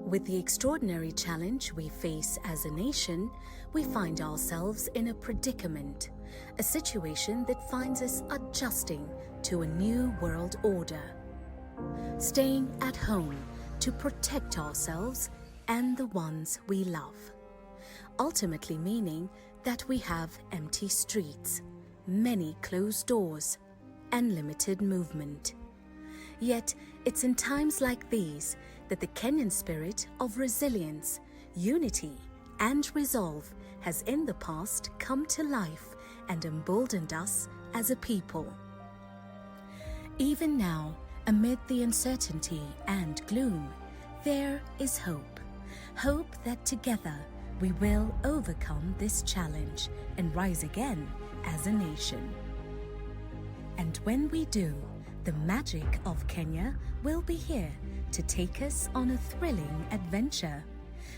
With the extraordinary challenge we face as a nation, we find ourselves in a predicament, a situation that finds us adjusting to a new world order. Staying at home to protect ourselves and the ones we love. Ultimately meaning that we have empty streets, many closed doors, and limited movement. Yet, it's in times like these that the Kenyan spirit of resilience, unity, and resolve has in the past come to life and emboldened us as a people. Even now, amid the uncertainty and gloom, there is hope. Hope that together we will overcome this challenge and rise again as a nation. And when we do, the magic of Kenya will be here to take us on a thrilling adventure.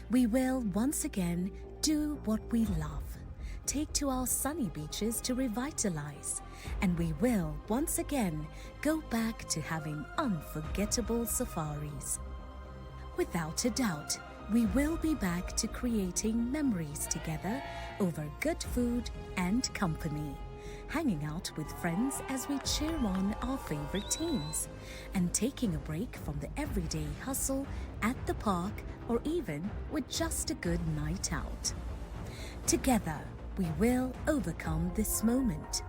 We will once again do what we love, take to our sunny beaches to revitalize, and we will once again go back to having unforgettable safaris. Without a doubt, we will be back to creating memories together over good food and company, hanging out with friends as we cheer on our favorite teams, and taking a break from the everyday hustle at the park or even with just a good night out. Together, we will overcome this moment,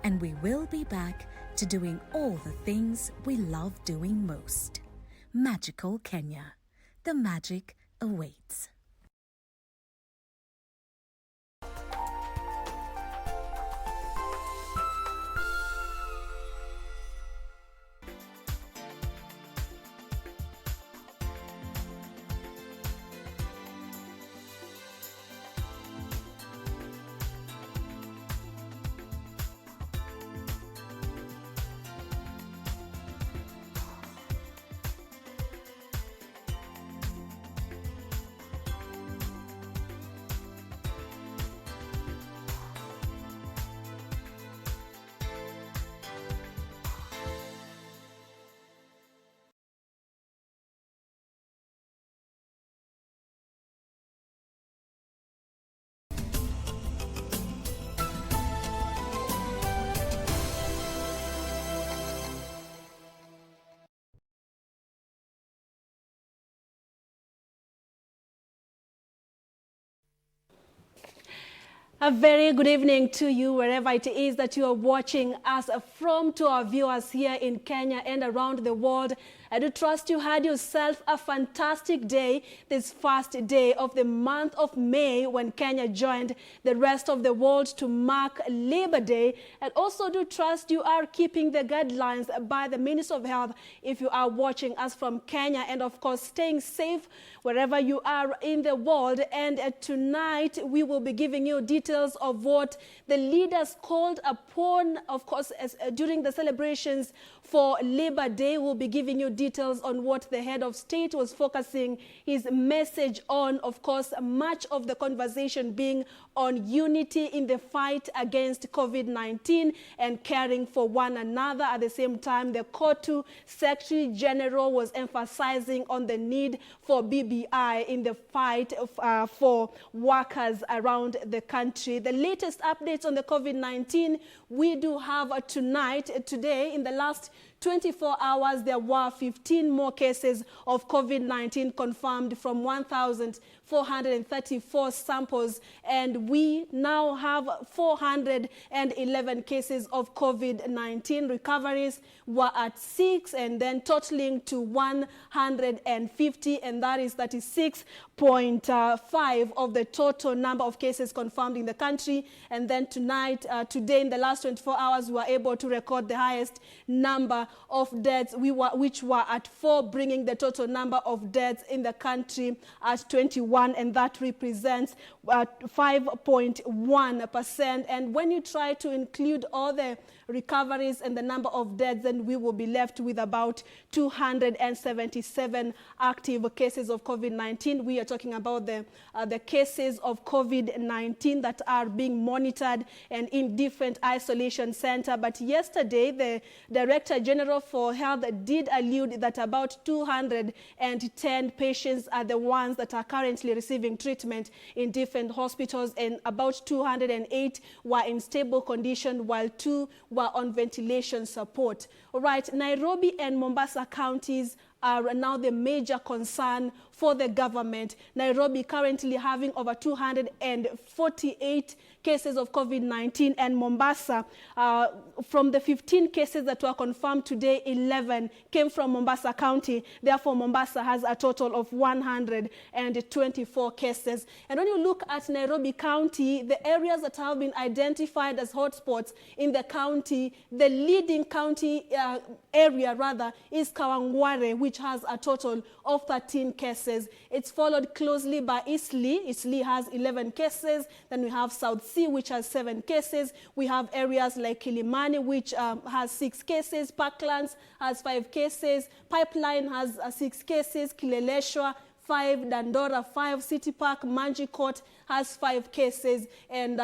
and we will be back to doing all the things we love doing most. Magical Kenya. The magic awaits. A very good evening to you wherever it is that you are watching us from, to our viewers here in Kenya and around the world. I do trust you had yourself a fantastic day, this first day of the month of May, when Kenya joined the rest of the world to mark Labor Day. And also do trust you are keeping the guidelines by the Ministry of Health if you are watching us from Kenya, and of course staying safe wherever you are in the world. And tonight we will be giving you details of what the leaders called upon, of course, during the celebrations for Labor Day. We'll be giving you details on what the head of state was focusing his message on. Of course, much of the conversation being on unity in the fight against COVID-19 and caring for one another. At the same time, the KOTU Secretary General was emphasizing on the need for BBI in the fight for workers around the country. The latest updates on the COVID-19 we do have tonight. Today, in the last 24 hours, there were 15 more cases of COVID-19 confirmed from 1,434 samples, and we now have 411 cases of COVID-19. Recoveries were at 6, and then totaling to 150, and that is 36.5 of the total number of cases confirmed in the country. And then tonight, today, in the last 24 hours, we were able to record the highest number of deaths, which were at 4, bringing the total number of deaths in the country at 21, and that represents 5.1%. And when you try to include all the recoveries and the number of deaths, then we will be left with about 277 active cases of COVID-19. We are talking about the cases of COVID-19 that are being monitored and in different isolation centers. But yesterday, the Director General for Health did allude that about 210 patients are the ones that are currently receiving treatment in different hospitals, and about 208 were in stable condition, while 2 were on ventilation support. All right, Nairobi and Mombasa counties are now the major concern for the government. Nairobi currently having over 248 cases of COVID-19, and Mombasa, from the 15 cases that were confirmed today, 11 came from Mombasa County. Therefore, Mombasa has a total of 124 cases. And when you look at Nairobi County, the areas that have been identified as hotspots in the county, the leading county area rather is Kawangware, which has a total of 13 cases. It's followed closely by Eastleigh. Eastleigh has 11 cases. Then we have South Sea, which has 7 cases. We have areas like Kilimani, which has 6 cases. Parklands has 5 cases. Pipeline has 6 cases. Kileleshwa 5, Dandora 5, City Park, Manji Court has 5 cases. And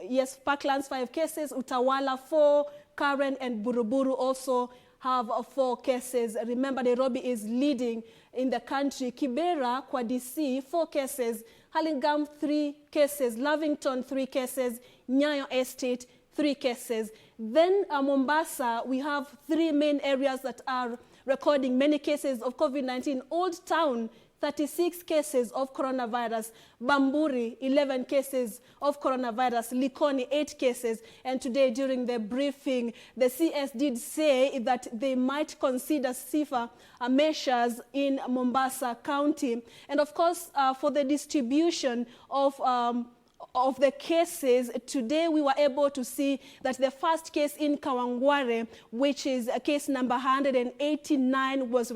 yes, Parklands 5 cases. Utawala 4, Karen and Buruburu also have 4 cases. Remember, Nairobi is leading in the country. Kibera, kwa DC, 4 cases. Hurlingham, 3 cases. Lavington, 3 cases. Nyayo Estate, 3 cases. Then Mombasa, we have 3 main areas that are recording many cases of COVID-19. Old Town, 36 cases of coronavirus. Bamburi, 11 cases of coronavirus. Likoni, 8 cases. And today, during the briefing, the CS did say that they might consider safer measures in Mombasa County. And of course, for the distribution of the cases, today we were able to see that the first case in Kawangware, which is case number 189, was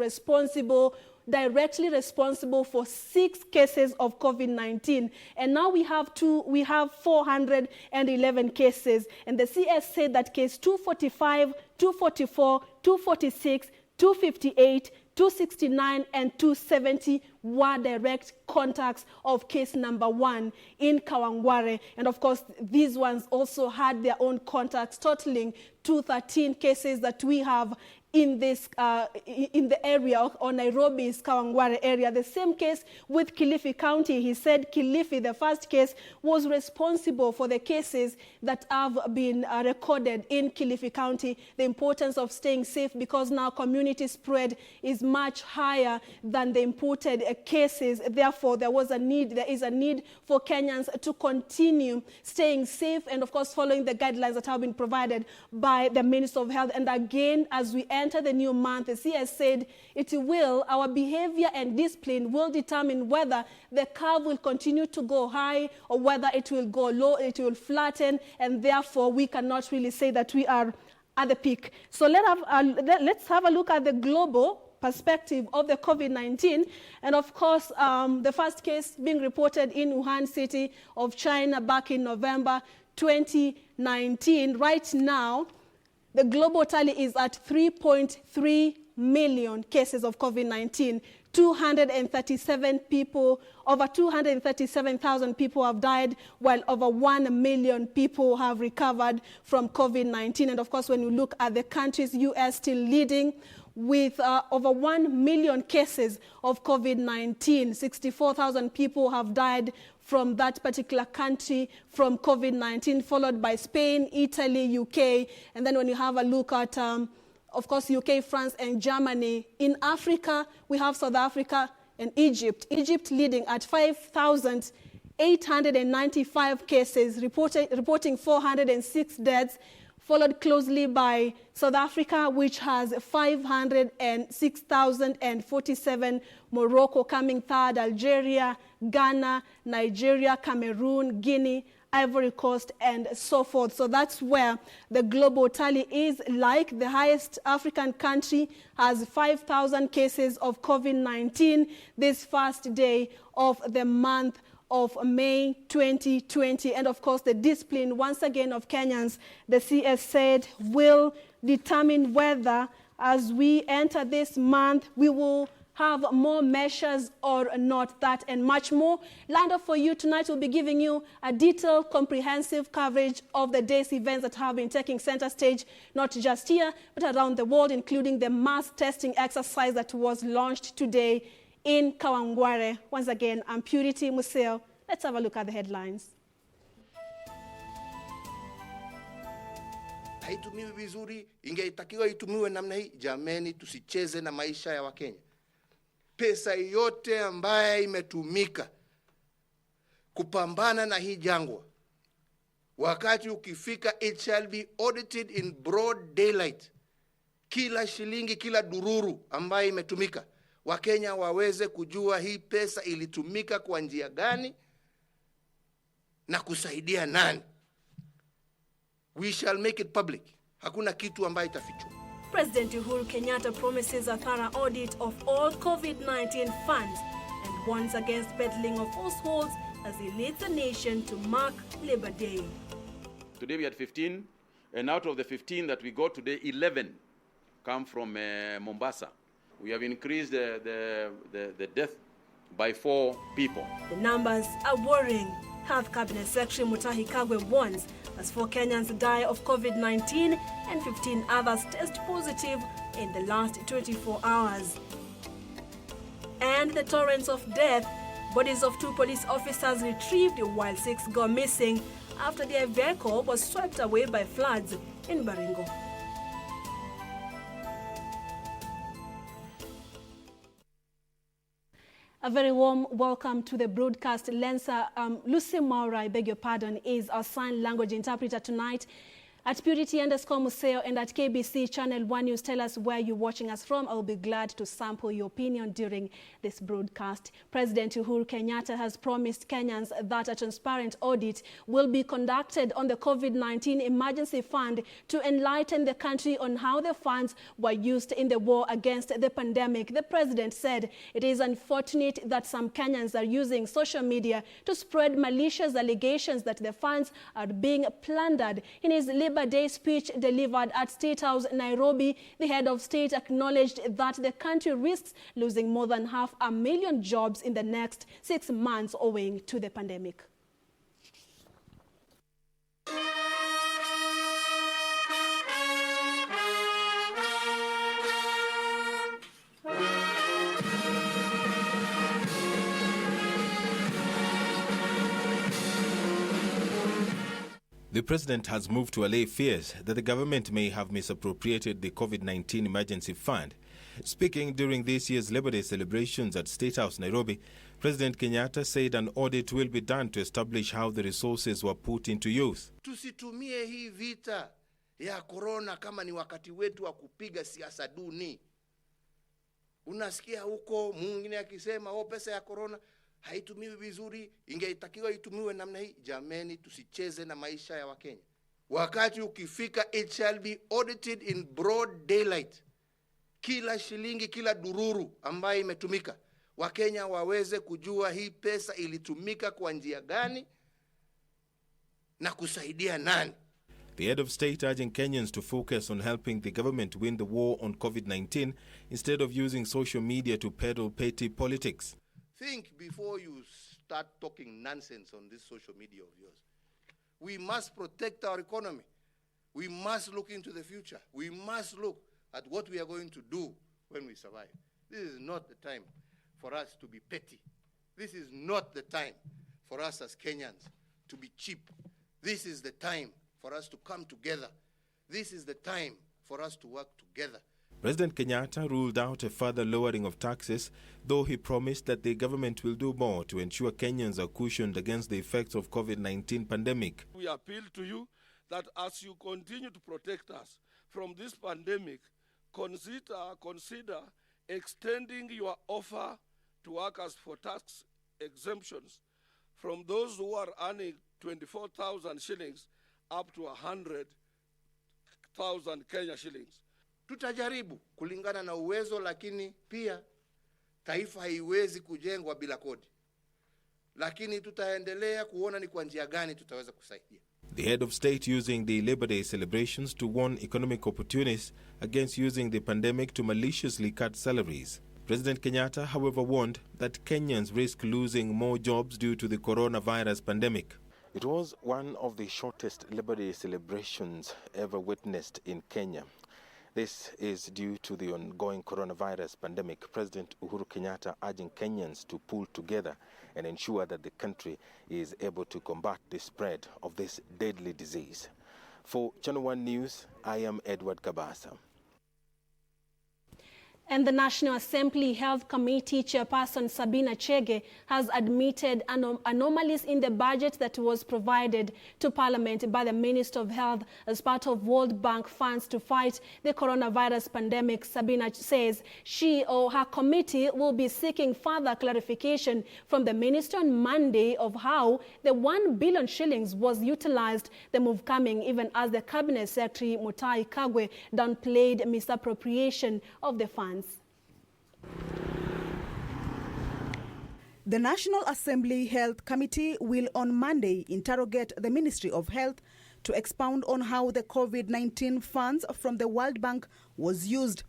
directly responsible for 6 cases of COVID-19. And now we have 411 cases. And the CS said that case 245, 244, 246, 258, 269 and 270 were direct contacts of case number 1 in Kawangware. And of course, these ones also had their own contacts, totaling 213 cases that we have in this in the area or Nairobi's Kawangware area. The same case with Kilifi County. He said Kilifi, the first case, was responsible for the cases that have been recorded in Kilifi County. The importance of staying safe, because now community spread is much higher than the imported cases. Therefore, there is a need for Kenyans to continue staying safe and, of course, following the guidelines that have been provided by the Minister of Health. And again, as we enter the new month, the CS said our behavior and discipline will determine whether the curve will continue to go high or whether it will go low, it will flatten, and therefore we cannot really say that we are at the peak. So let's have a look at the global perspective of the COVID-19. And of course, the first case being reported in Wuhan city of China back in November 2019. Right now, the global tally is at 3.3 million cases of COVID-19. 237 people, over 237,000 people have died, while over 1 million people have recovered from COVID-19. And of course, when you look at the countries, US still leading with over 1 million cases of COVID-19. 64,000 people have died from that particular country from COVID-19, followed by Spain, Italy, UK. And then when you have a look at, of course, UK, France, and Germany. In Africa, we have South Africa and Egypt. Egypt leading at 5,895 cases, reporting 406 deaths, followed closely by South Africa, which has 506,047, Morocco coming third, Algeria, Ghana, Nigeria, Cameroon, Guinea, Ivory Coast, and so forth. So that's where the global tally is like. The highest African country has 5,000 cases of COVID-19 this first day of the month of May 2020. And of course, the discipline, once again, of Kenyans, the CS said, will determine whether, as we enter this month, we will have more measures or not. That and much more lined up for you tonight. We'll be giving you a detailed, comprehensive coverage of the day's events that have been taking center stage, not just here, but around the world, including the mass testing exercise that was launched today in Kawangware. Once again, I'm Purity Museo. Let's have a look at the headlines. Haitumiwi vizuri, ingeitakiwa itumiwe namna hii. Jameni, tusicheze na maisha ya Wakenya. Pesa yote ambaye imetumika kupambana na hii jangwa, wakati ukifika, it shall be audited in broad daylight. Kila shilingi, kila dururu ambaye imetumika, Wakenya waweze kujua hii pesa ilitumika kwa njia gani na kusaidia nani. We shall make it public. Hakuna kitu ambaye itafichwa. President Uhuru Kenyatta promises a thorough audit of all COVID-19 funds and warns against peddling of falsehoods as he leads the nation to mark Labor Day. Today we had 15, and out of the 15 that we got today, 11 come from Mombasa. We have increased the death by 4 people. The numbers are worrying. Health Cabinet Secretary Mutahi Kagwe warns as 4 Kenyans die of COVID-19 and 15 others test positive in the last 24 hours. And the torrents of death, bodies of 2 police officers retrieved while 6 go missing after their vehicle was swept away by floods in Baringo. A very warm welcome to the broadcast. Lensa, Lucy Maura, I beg your pardon, is our sign language interpreter tonight. At Purity_Museo and at KBC Channel 1 News, tell us where you're watching us from. I'll be glad to sample your opinion during this broadcast. President Uhuru Kenyatta has promised Kenyans that a transparent audit will be conducted on the COVID-19 emergency fund to enlighten the country on how the funds were used in the war against the pandemic. The president said it is unfortunate that some Kenyans are using social media to spread malicious allegations that the funds are being plundered. In his Labor Day speech delivered at State House, Nairobi, the head of state acknowledged that the country risks losing more than 500,000 jobs in the next 6 months owing to the pandemic. The president has moved to allay fears that the government may have misappropriated the COVID-19 emergency fund. Speaking during this year's Labor Day celebrations at State House, Nairobi, President Kenyatta said an audit will be done to establish how the resources were put into use. Tusitumie hii vita ya corona kama ni wakati wetu wa kupiga siasa duni. Unasikia huko mwingine akisema pesa ya corona haitumiwi vizuri, ingeitakiwa itumiwe namna hii. Jameni, tusicheze na maisha ya Wakenya. Wakati ukifika, it shall be audited in broad daylight. Kila shilingi, kila dururu ambaye imetumika, Wakenya waweze kujua hii pesa ilitumika kwa njia gani na kusaidia nani. The head of state urging Kenyans to focus on helping the government win the war on COVID-19 instead of using social media to peddle petty politics. Think before you start talking nonsense on this social media of yours. We must protect our economy. We must look into the future. We must look at what we are going to do when we survive. This is not the time for us to be petty. This is not the time for us as Kenyans to be cheap. This is the time for us to come together. This is the time for us to work together. President Kenyatta ruled out a further lowering of taxes, though he promised that the government will do more to ensure Kenyans are cushioned against the effects of COVID-19 pandemic. We appeal to you that as you continue to protect us from this pandemic, consider extending your offer to workers for tax exemptions from those who are earning 24,000 shillings up to 100,000 Kenya shillings. Tutajaribu kulingana na uwezo, lakini pia taifa haiwezi kujengwa bila kodi. lakini tutaendelea kuona ni kwa njia gani tutaweza kusaidia. The head of state using the Labor Day celebrations to warn economic opportunists against using the pandemic to maliciously cut salaries. President Kenyatta, however, warned that Kenyans risk losing more jobs due to the coronavirus pandemic. It was one of the shortest Labor Day celebrations ever witnessed in Kenya. This is due to the ongoing coronavirus pandemic. President Uhuru Kenyatta urging Kenyans to pull together and ensure that the country is able to combat the spread of this deadly disease. For Channel 1 News, I am Edward Kabasa. And the National Assembly Health Committee Chairperson Sabina Chege has admitted anomalies in the budget that was provided to Parliament by the Minister of Health as part of World Bank funds to fight the coronavirus pandemic. Sabina says she or her committee will be seeking further clarification from the Minister on Monday of how the 1 billion shillings was utilized. The move coming even as the Cabinet Secretary Mutahi Kagwe downplayed misappropriation of the funds. The National Assembly Health Committee will on Monday interrogate the Ministry of Health to expound on how the COVID-19 funds from the World Bank was used.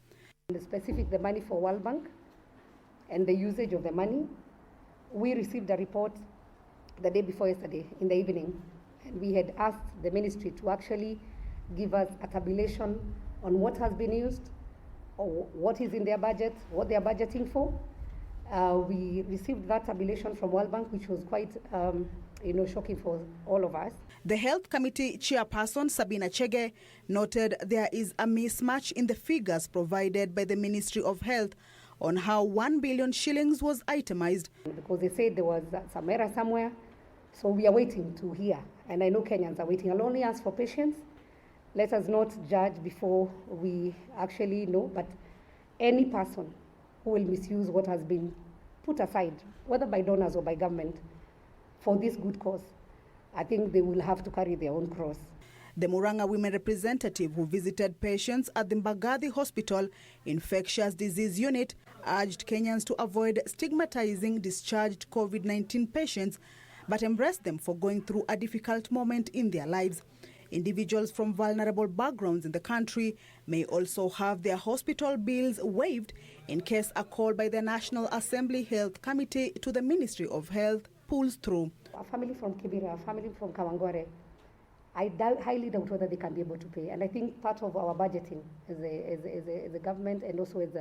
The money for World Bank and the usage of the money. We received a report the day before yesterday in the evening, and we had asked the ministry to actually give us a tabulation on what has been used, or what is in their budget, what they are budgeting for. We received that tabulation from World Bank, which was quite shocking for all of us. The Health Committee Chairperson Sabina Chege noted there is a mismatch in the figures provided by the Ministry of Health on how 1 billion shillings was itemized. Because they said there was some error somewhere, so we are waiting to hear. And I know Kenyans are waiting. I'll only ask for patience. Let us not judge before we actually know, but any person who will misuse what has been put aside, whether by donors or by government, for this good cause, I think they will have to carry their own cross. The Murang'a women representative who visited patients at the Mbagathi Hospital Infectious Disease Unit urged Kenyans to avoid stigmatizing discharged COVID-19 patients, but embrace them for going through a difficult moment in their lives. Individuals from vulnerable backgrounds in the country may also have their hospital bills waived in case a call by the National Assembly Health Committee to the Ministry of Health pulls through. A family from Kibera, a family from Kawangware, I highly doubt whether they can be able to pay. And I think part of our budgeting as a government and also as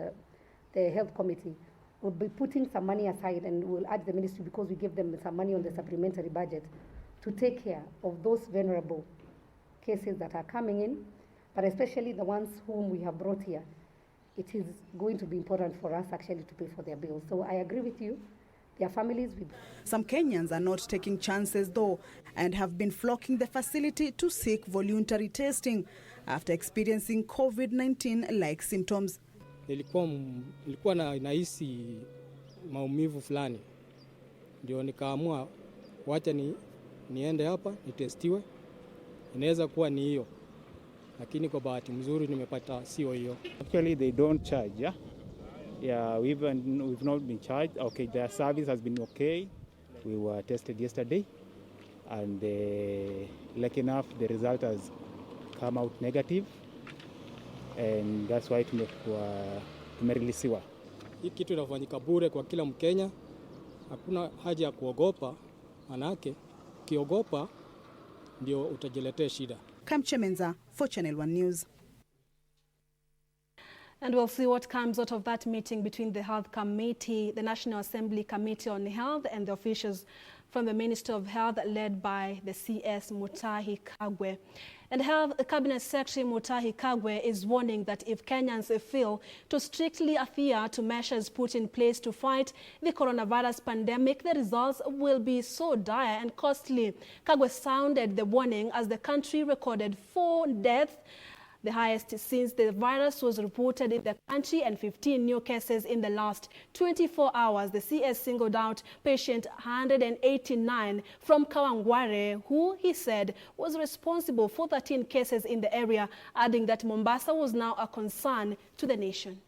the health committee will be putting some money aside, and we'll urge the ministry, because we give them some money on the supplementary budget, to take care of those vulnerable cases that are coming in, but especially the ones whom we have brought here. It is going to be important for us actually to pay for their bills. So I agree with you. Their families will. Some Kenyans are not taking chances though, and have been flocking the facility to seek voluntary testing after experiencing COVID-19-like symptoms. Nilikuwa nahisi maumivu fulani, ndio nikaamua wacha niende hapa nitestiwe. Inaweza kuwa ni hiyo, lakini kwa bahati mzuri nimepata sio hiyo. Actually they don't charge, yeah, we've not been charged. Okay, their service has been okay. We were tested yesterday, and lucky enough the result has come out negative, and that's why tumereleasiwa. Hii kitu inafanyika bure kwa kila Mkenya, hakuna haja ya kuogopa, manake ukiogopa ndio utajiletea shida. Kamchemenza for Channel 1 News. And we'll see what comes out of that meeting between the Health Committee, the National Assembly Committee on Health, and the officials from the Ministry of Health led by the CS Mutahi Kagwe. And Health Cabinet Secretary Mutahi Kagwe is warning that if Kenyans fail to strictly adhere to measures put in place to fight the coronavirus pandemic, the results will be so dire and costly. Kagwe sounded the warning as the country recorded 4 deaths, the highest since the virus was reported in the country, and 15 new cases in the last 24 hours. The CS singled out patient 189 from Kawangware, who he said was responsible for 13 cases in the area, adding that Mombasa was now a concern to the nation.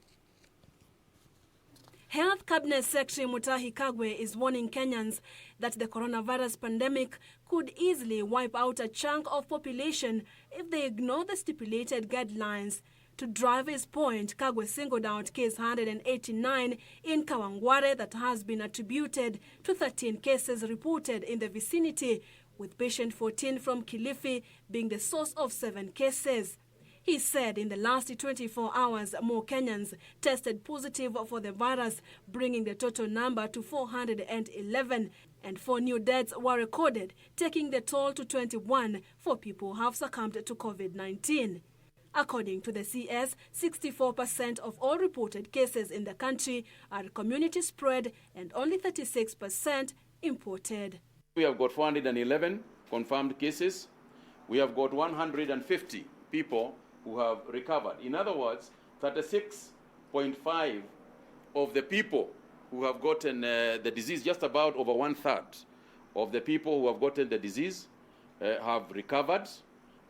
Health Cabinet Secretary Mutahi Kagwe is warning Kenyans that the coronavirus pandemic could easily wipe out a chunk of population if they ignore the stipulated guidelines. To drive his point, Kagwe singled out case 189 in Kawangware that has been attributed to 13 cases reported in the vicinity, with patient 14 from Kilifi being the source of 7 cases. He said in the last 24 hours, more Kenyans tested positive for the virus, bringing the total number to 411, and 4 new deaths were recorded, taking the toll to 21 for people who have succumbed to COVID-19. According to the CS, 64% of all reported cases in the country are community spread and only 36% imported. We have got 411 confirmed cases. We have got 150 people who have recovered. In other words, 36.5 of the people who have gotten the disease, just about over 1/3 of the people who have gotten the disease have recovered.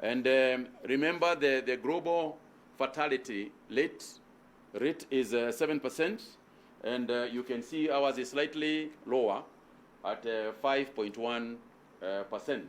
And remember, the global fatality rate is 7%, and you can see ours is slightly lower at 5.1%.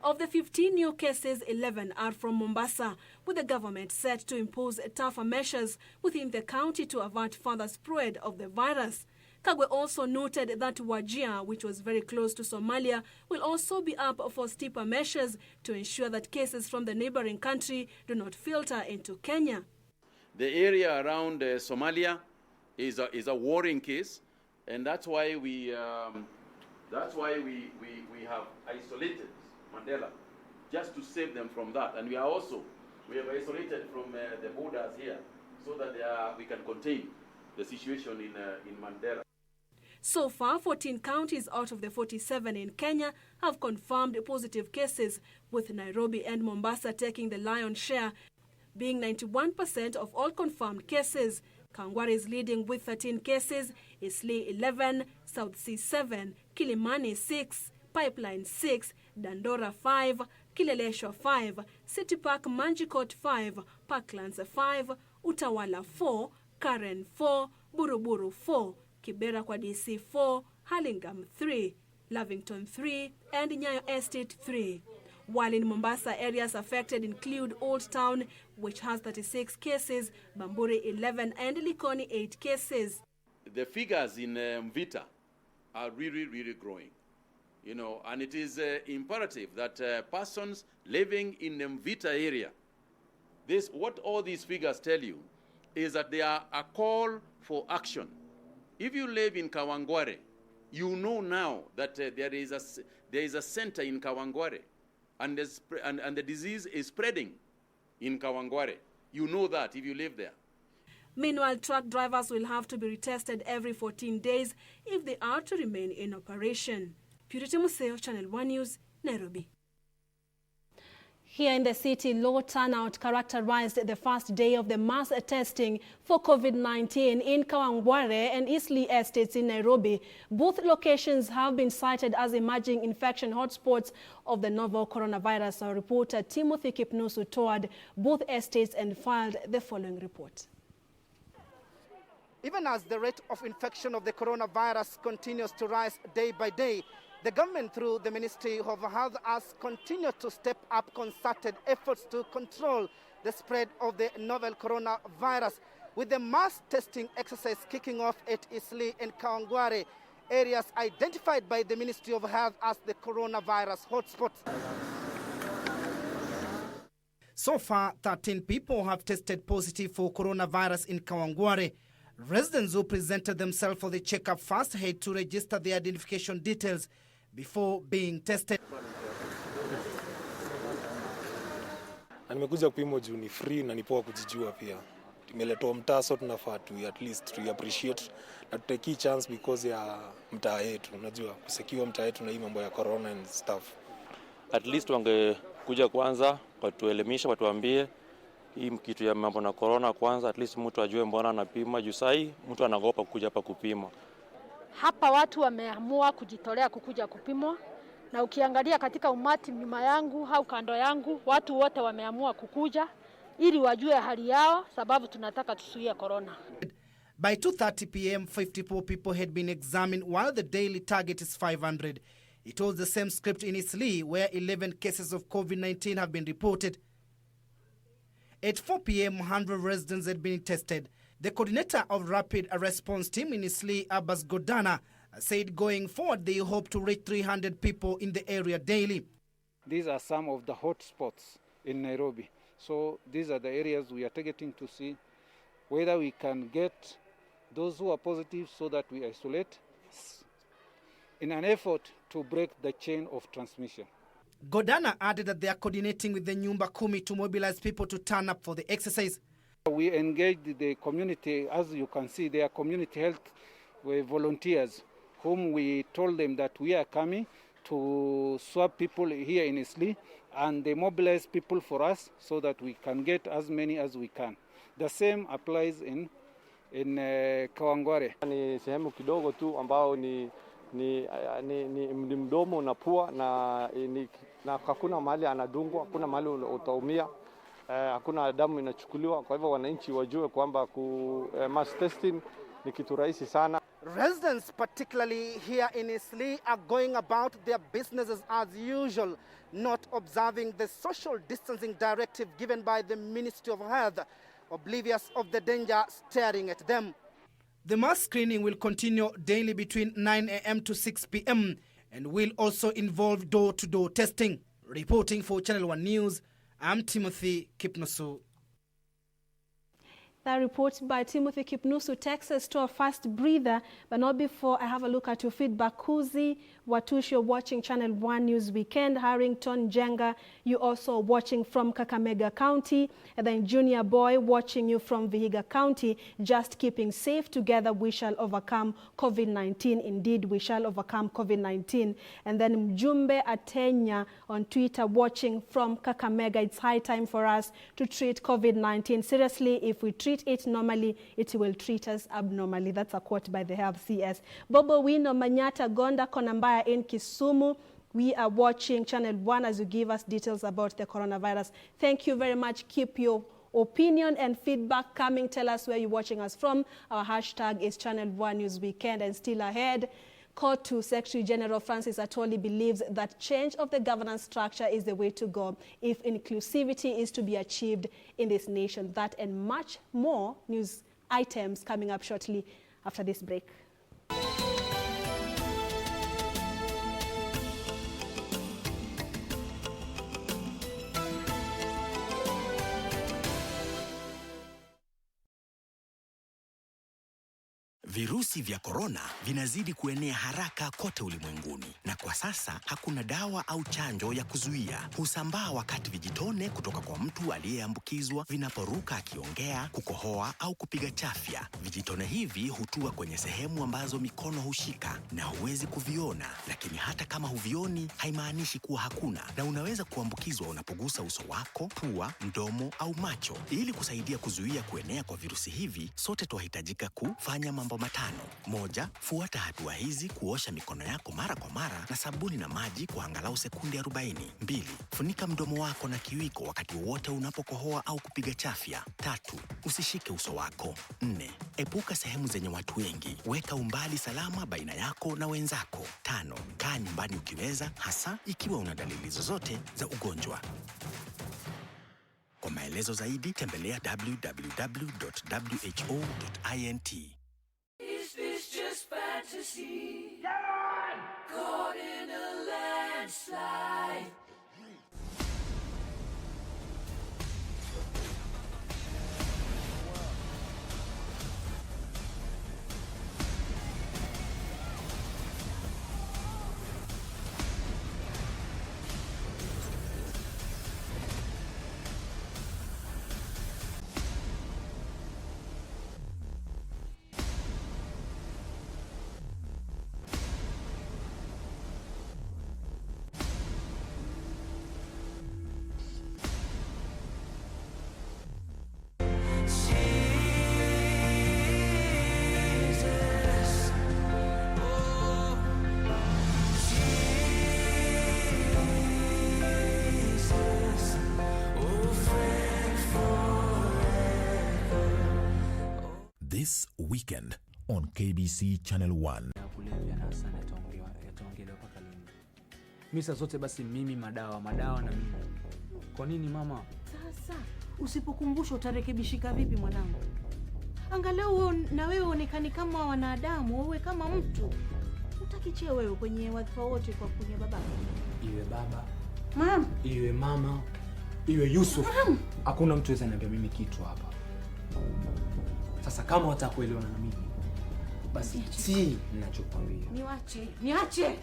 Of the 15 new cases, 11 are from Mombasa, with the government set to impose tougher measures within the county to avert further spread of the virus. Kagwe also noted that Wajir, which was very close to Somalia, will also be up for steeper measures to ensure that cases from the neighboring country do not filter into Kenya. The area around Somalia is a worrying case, and that's why we have isolated Mandela, just to save them from that. And we have isolated from the borders here, so that we can contain the situation in Mandela. So far, 14 counties out of the 47 in Kenya have confirmed positive cases, with Nairobi and Mombasa taking the lion's share, being 91% of all confirmed cases. Kawangware is leading with 13 cases, Eastleigh 11, South Sea 7, Kilimani 6, Pipeline 6, Dandora 5, Kileleshwa 5, City Park Manjikot 5, Parklands 5, Utawala 4, Karen 4, Buruburu 4, Kibera kwa DC 4, Hurlingham 3, Lavington 3, and Nyayo Estate 3. While in Mombasa, areas affected include Old Town, which has 36 cases, Bamburi 11, and Likoni 8 cases. The figures in Mvita are really growing, and it is imperative that persons living in the Mvita area, what all these figures tell you is that they are a call for action. If you live in Kawangware, you know now that there is a center in Kawangware, and the disease is spreading in Kawangware. You know that if you live there. Meanwhile, truck drivers will have to be retested every 14 days if they are to remain in operation. Purity Museo, Channel 1 News, Nairobi. Here in the city, low turnout characterized the first day of the mass testing for COVID-19 in Kawangware and Eastleigh estates in Nairobi. Both locations have been cited as emerging infection hotspots of the novel coronavirus. Our reporter Timothy Kipnusu toured both estates and filed the following report. Even as the rate of infection of the coronavirus continues to rise day by day, the government, through the Ministry of Health, has continued to step up concerted efforts to control the spread of the novel coronavirus, with the mass testing exercise kicking off at Eastleigh and Kawangware, areas identified by the Ministry of Health as the coronavirus hotspots. So far, 13 people have tested positive for coronavirus in Kawangware. Residents who presented themselves for the checkup first had to register their identification details before being tested. Na nimekuja kupimwa juu ni free na ni poa kujijua pia. Tumeletwa mtaa, so tunafaa tu at least to appreciate na tutake chance because ya mtaa yetu. Unajua kusekiwa mtaa yetu na hii mambo ya corona and stuff. At least wangekuja kwanza watuelimisha, watuambie hii kitu ya mambo na corona kwanza, at least mtu ajue mbona anapima juu sai mtu anaogopa kuja hapa kupima. Hapa watu wameamua kujitolea kukuja kupimwa, na ukiangalia katika umati nyuma yangu au kando yangu, watu wote wameamua kukuja ili wajue hali yao, sababu tunataka tusuie corona. By 2:30 p.m., 54 people had been examined, while the daily target is 500. It holds the same script in Eastleigh, where 11 cases of COVID-19 have been reported. At 4 p.m., 100 residents had been tested. The coordinator of Rapid Response Team in Eastleigh, Abbas Godana, said going forward they hope to reach 300 people in the area daily. These are some of the hot spots in Nairobi. So these are the areas we are targeting to see whether we can get those who are positive so that we isolate in an effort to break the chain of transmission. Godana added that they are coordinating with the Nyumba Kumi to mobilize people to turn up for the exercise. We engaged the community. As you can see, they are community health volunteers whom we told them that we are coming to swab people here in Eastleigh, and they mobilize people for us so that we can get as many as we can. The same applies in Kawangware. Ni sehemu kidogo tu ambao ni mdomo na pua na hakuna mahali anadungwa, hakuna mahali utaumia, hakuna damu inachukuliwa. Kwa hivyo wananchi wajue kwamba mass testing ni kitu rahisi sana. Residents, particularly here in Eastleigh, are going about their businesses as usual, not observing the social distancing directive given by the Ministry of Health, oblivious of the danger staring at them. The mass screening will continue daily between 9 a.m. to 6 p.m. and will also involve door-to-door testing. Reporting for Channel 1 News, I'm Timothy Kipnusu. That report by Timothy Kipnusu takes us to our first breather, but not before I have a look at your feedback. Kuzi Watushi, you're watching Channel 1 News Weekend. Harrington Jenga, you also watching from Kakamega County. And then Junior Boy watching you from Vihiga County. Just keeping safe. Together we shall overcome COVID-19. Indeed, we shall overcome COVID-19. And then Mjumbe Atenya on Twitter watching from Kakamega. It's high time for us to treat COVID-19 seriously. If we treat it normally, it will treat us abnormally. That's a quote by the Health CS. Bobo Wino Manyata Gonda Konambaya in Kisumu. We are watching Channel 1 as you give us details about the coronavirus. Thank you very much. Keep your opinion and feedback coming. Tell us where you're watching us from. Our hashtag is Channel 1 News Weekend. And still ahead, Court Secretary General Francis Atoli believes that change of the governance structure is the way to go if inclusivity is to be achieved in this nation. That and much more news items coming up shortly after this break. Virusi vya korona vinazidi kuenea haraka kote ulimwenguni, na kwa sasa hakuna dawa au chanjo ya kuzuia. Husambaa wakati vijitone kutoka kwa mtu aliyeambukizwa vinaporuka akiongea, kukohoa au kupiga chafya. Vijitone hivi hutua kwenye sehemu ambazo mikono hushika na huwezi kuviona, lakini hata kama huvioni haimaanishi kuwa hakuna, na unaweza kuambukizwa unapogusa uso wako, pua, mdomo au macho. Ili kusaidia kuzuia kuenea kwa virusi hivi, sote tunahitajika kufanya mambo matano. 1. Fuata hatua hizi: kuosha mikono yako mara kwa mara na sabuni na maji kwa angalau sekunde 40. 2. Funika mdomo wako na kiwiko wakati wote unapokohoa au kupiga chafya. 3. Usishike uso wako. 4. Epuka sehemu zenye watu wengi. Weka umbali salama baina yako na wenzako. 5. Kaa nyumbani ukiweza, hasa ikiwa una dalili zozote za ugonjwa. Kwa maelezo zaidi tembelea www.who.int. Is this just fantasy? God! Caught in a landslide. This weekend on KBC Channel 1. Misa zote basi mimi madawa na mimi. Kwa nini mama? Sasa usipokumbusha utarekebishika vipi mwanangu? Angalau na wewe onekani kama wanadamu, wewe kama mtu. Utakichia wewe kwenye wadhifa wote kwa kunya baba. Iwe baba, mama, iwe mama, iwe Yusuf. Hakuna mtu aweza niambia mimi kitu hapa. Sasa kama watakuelewana na mimi, basi si ninachokwambia. Niache.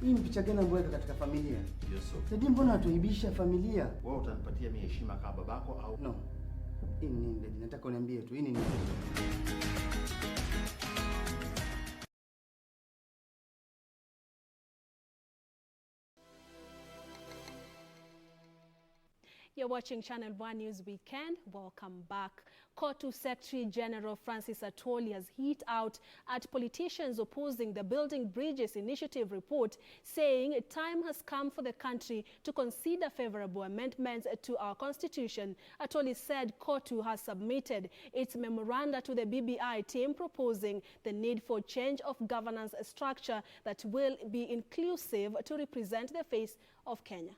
Hii picha gani ambayo katika familia? Yusuf. Sadi, mbona watuibisha familia? Wewe utanipatia mimi heshima kama babako au no? Hii ni nini? Nataka uniambie tu, hii ni nini? You're watching Channel 1 News Weekend. Welcome back. KOTU Secretary General Francis Atwoli has hit out at politicians opposing the Building Bridges Initiative report, saying time has come for the country to consider favorable amendments to our constitution. Atwoli said KOTU has submitted its memoranda to the BBI team proposing the need for change of governance structure that will be inclusive to represent the face of Kenya.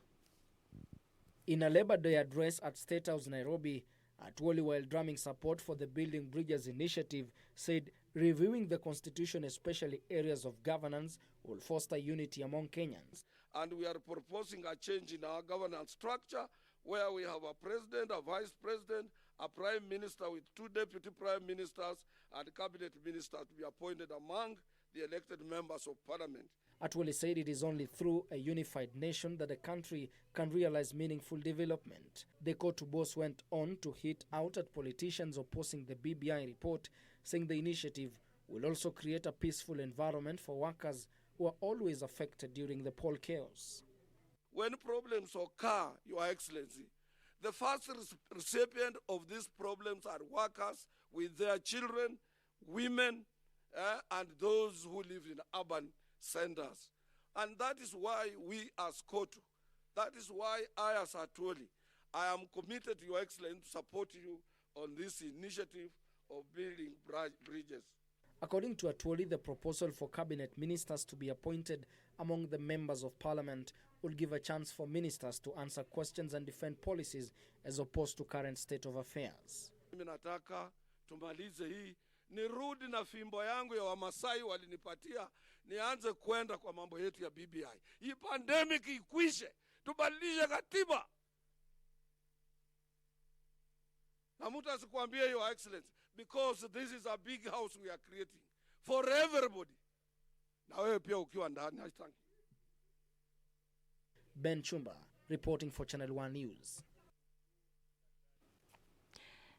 In a Labour Day address at State House, Nairobi, Atwoli, while drumming support for the Building Bridges initiative, said reviewing the constitution, especially areas of governance, will foster unity among Kenyans. And we are proposing a change in our governance structure where we have a president, a vice president, a prime minister with 2 deputy prime ministers and cabinet ministers to be appointed among the elected members of parliament. Atwoli said it is only through a unified nation that the country can realize meaningful development. The KOTU boss went on to hit out at politicians opposing the BBI report, saying the initiative will also create a peaceful environment for workers who are always affected during the poll chaos. When problems occur, Your Excellency, the first recipient of these problems are workers with their children, women, and those who live in urban centers. And that is why we as KOTU, that is why I as Atwoli, I am committed, Your Excellency, to support you on this initiative of building bridges. According to Atwoli, the proposal for cabinet ministers to be appointed among the members of parliament will give a chance for ministers to answer questions and defend policies as opposed to current state of affairs. Mimi nataka tumalize hii, nirudi na fimbo yangu ya Wamasai walinipatia, nianze kwenda kwa mambo yetu ya BBI. Hii pandemic ikwishe, tubadilishe katiba. Na mtu asikuambie, Your Excellency, because this is a big house we are creating for everybody. Na wewe pia ukiwa ndani. Thank you. Ben Chumba, reporting for Channel 1 News.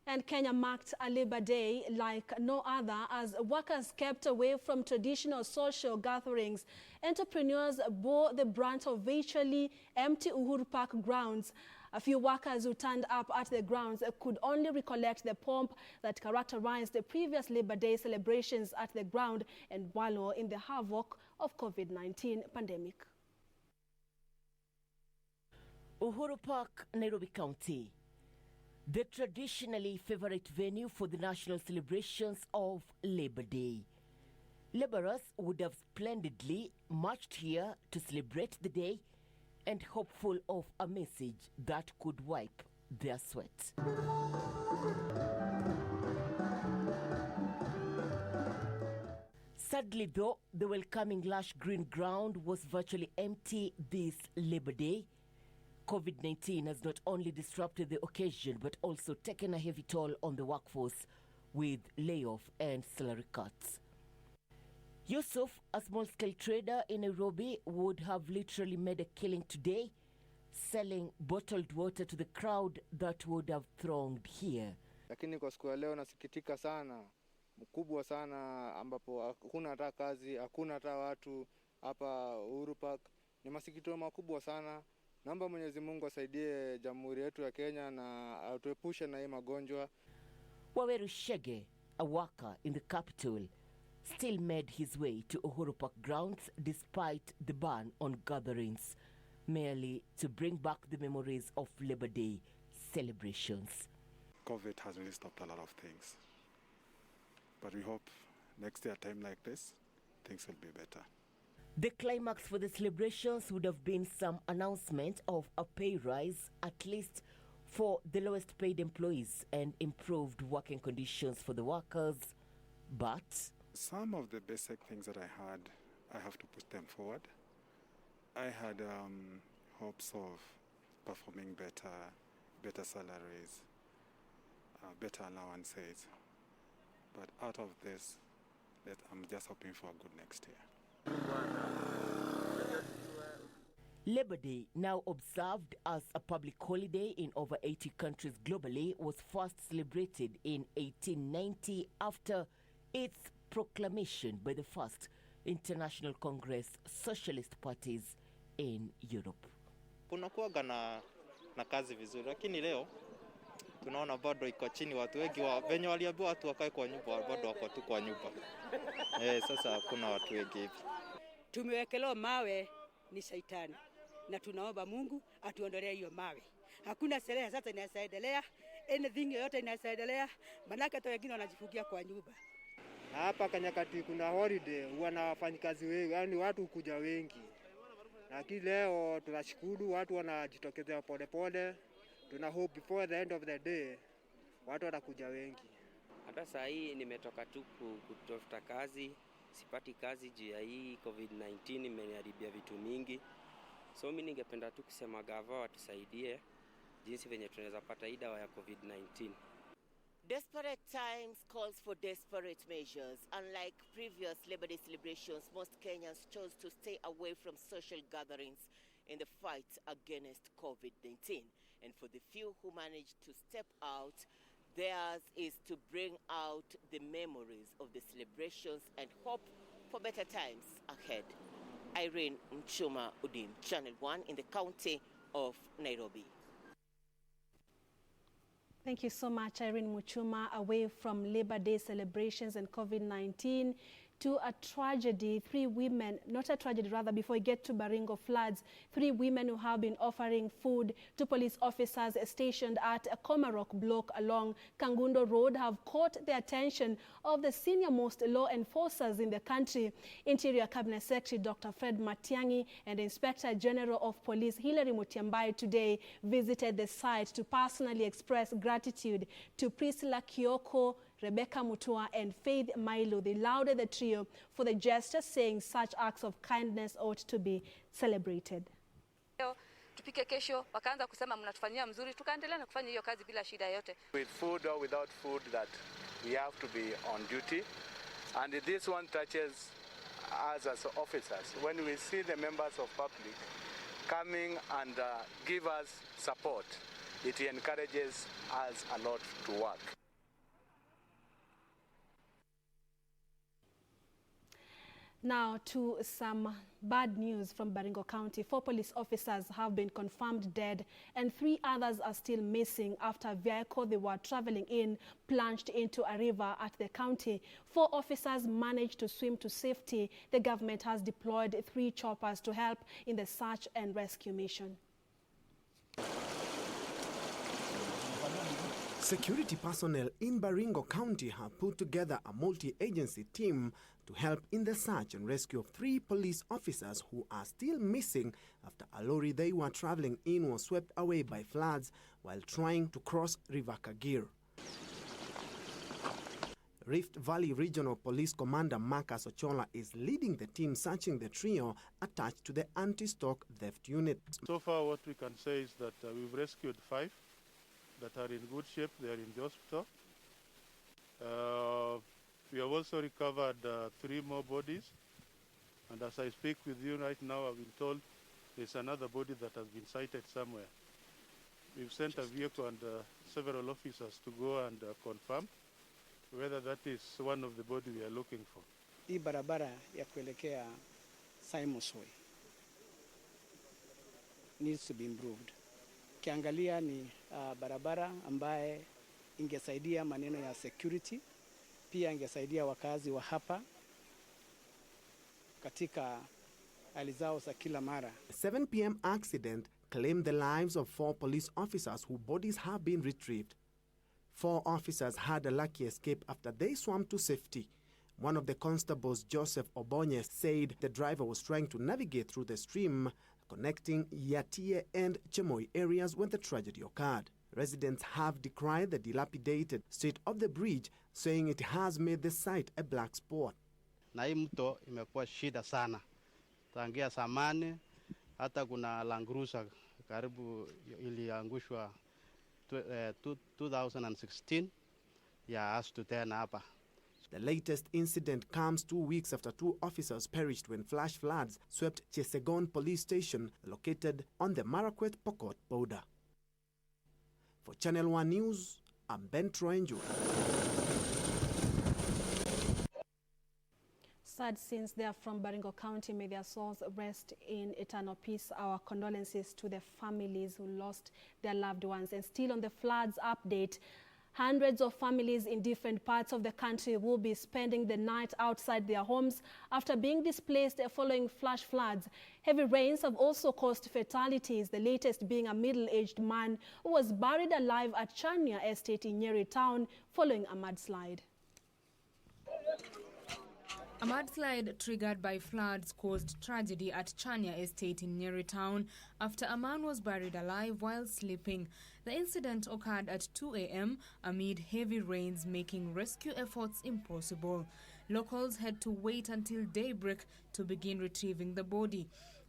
And Kenya marked a Labour Day like no other as workers kept away from traditional social gatherings. Entrepreneurs bore the brunt of virtually empty Uhuru Park grounds. A few workers who turned up at the grounds could only recollect the pomp that characterized the previous Labour Day celebrations at the ground and wallow in the havoc of COVID-19 pandemic. Uhuru Park, Nairobi County. The traditionally favorite venue for the national celebrations of Labour Day. Labourers would have splendidly marched here to celebrate the day and hopeful of a message that could wipe their sweat. Sadly though, the welcoming lush green ground was virtually empty this Labour Day. COVID-19 has not only disrupted the occasion but also taken a heavy toll on the workforce with layoff and salary cuts. Yusuf, a small-scale trader in Nairobi, would have literally made a killing today selling bottled water to the crowd that would have thronged here. Lakini kwa siku ya leo nasikitika sana, mkubwa sana, ambapo hakuna hata kazi, hakuna hata watu hapa Uhuru Park. Ni masikitiko makubwa sana. Naomba Mwenyezi Mungu asaidie Jamhuri yetu ya Kenya na atuepushe na hii magonjwa. Waweru Shege, a worker in the capital, still made his way to Uhuru Park grounds despite the ban on gatherings, merely to bring back the memories of Labour Day celebrations. COVID has really stopped a lot of things. But we hope next year, time like this, things will be better. The climax for the celebrations would have been some announcement of a pay rise, at least for the lowest paid employees, and improved working conditions for the workers. But some of the basic things that I had, I have to put them forward. I had hopes of performing better salaries, better allowances. But out of this, I'm just hoping for a good next year. Labor Day, now observed as a public holiday in over 80 countries globally, was first celebrated in 1890 after its proclamation by the first International Congress Socialist Parties in Europe. Kunakuwaga na kazi vizuri, lakini leo tunaona bado iko chini. Watu wengi venye waliambiwa watu wakae kwa nyumba, bado wako tu kwa nyumba. Sasa hakuna watu wengi hivi. Tumewekelewa mawe ni shaitani, na tunaomba Mungu atuondolee hiyo mawe. Hakuna sherehe sasa inaendelea, anything yoyote inaendelea, manake hata wengine wanajifungia kwa nyumba. Hapa Kanyakati kuna holiday, huwa na wafanyikazi wengi, yani watu kuja wengi. Lakini leo tunashukuru watu wanajitokezea polepole. Tuna hope before the end of the day watu watakuja wengi. Hata saa hii nimetoka tu kutafuta kazi, sipati kazi juu ya hii COVID-19 imeniharibia vitu mingi. So mimi ningependa tu kusema gava watusaidie jinsi venye tunaweza pata hii dawa ya COVID-19. Desperate times calls for desperate measures. Unlike previous Labor Day celebrations, most Kenyans chose to stay away from social gatherings in the fight against COVID-19. And for the few who managed to step out, theirs is to bring out the memories of the celebrations and hope for better times ahead. Irene Mchuma Udim, Channel 1 in the county of Nairobi. Thank you so much, Irene Muchuma. Away from Labor Day celebrations and COVID-19 to a tragedy. 3 women, not a tragedy rather, before we get to Baringo floods, 3 women who have been offering food to police officers stationed at a Komarok block along Kangundo Road have caught the attention of the senior-most law enforcers in the country. Interior Cabinet Secretary Dr. Fred Matiang'i and Inspector General of Police Hilary Mutiambai today visited the site to personally express gratitude to Priscilla Kioko, Rebecca Mutua and Faith Milo. They lauded the trio for the gesture, saying such acts of kindness ought to be celebrated. Tupike kesho, wakaanza kusema mnatufanyia mzuri, tukaendelea na kufanya hiyo kazi bila shida yote. With food or without food, that we have to be on duty, and this one touches us as officers. When we see the members of public coming and give us support, it encourages us a lot to work. Now to some bad news from Baringo County. 4 police officers have been confirmed dead and 3 others are still missing after a vehicle they were traveling in plunged into a river at the county. 4 officers managed to swim to safety. The government has deployed 3 choppers to help in the search and rescue mission. Security personnel in Baringo County have put together a multi-agency team to help in the search and rescue of 3 police officers who are still missing after a lorry they were traveling in was swept away by floods while trying to cross River Kagir. Rift Valley Regional Police Commander Marcus Ochola is leading the team searching the trio attached to the anti-stock theft unit. So far what we can say is that we've rescued 5 that are in good shape. They are in the hospital. We have also recovered 3 more bodies, and as I speak with you right now, I've been told there's another body that has been sighted somewhere. We've sent a vehicle and several officers to go and confirm whether that is one of the bodies we are looking for. Hii barabara ya kuelekea Simons Way needs to be improved. Kiangalia ni barabara ambaye ingesaidia maneno ya security, pia ingesaidia wakazi wa hapa katika hali zao za kila mara. 7 p.m. accident claimed the lives of 4 police officers whose bodies have been retrieved. 4 officers had a lucky escape after they swam to safety. One of the constables, Joseph Obonye, said the driver was trying to navigate through the stream connecting Yatie and Chemoi areas when the tragedy occurred. Residents have decried the dilapidated state of the bridge, saying it has made the site a black spot. Na hii mto imekuwa shida sana. Tangia zamani hata kuna Langrusa karibu iliangushwa 2016 ya astu tena hapa. The latest incident comes 2 weeks after 2 officers perished when flash floods swept Chesegon police station located on the Marakwet-Pokot border. For Channel 1 News, I'm Ben Troenjo. Sad scenes there from Baringo County. May their souls rest in eternal peace. Our condolences to the families who lost their loved ones. And still on the floods update, hundreds of families in different parts of the country will be spending the night outside their homes after being displaced following flash floods. Heavy rains have also caused fatalities, the latest being a middle-aged man who was buried alive at Chania Estate in Nyeri Town following a mudslide. A mudslide triggered by floods caused tragedy at Chania Estate in Nyeri Town after a man was buried alive while sleeping. The incident occurred at 2 a.m. amid heavy rains, making rescue efforts impossible. Locals had to wait until daybreak to begin retrieving the body.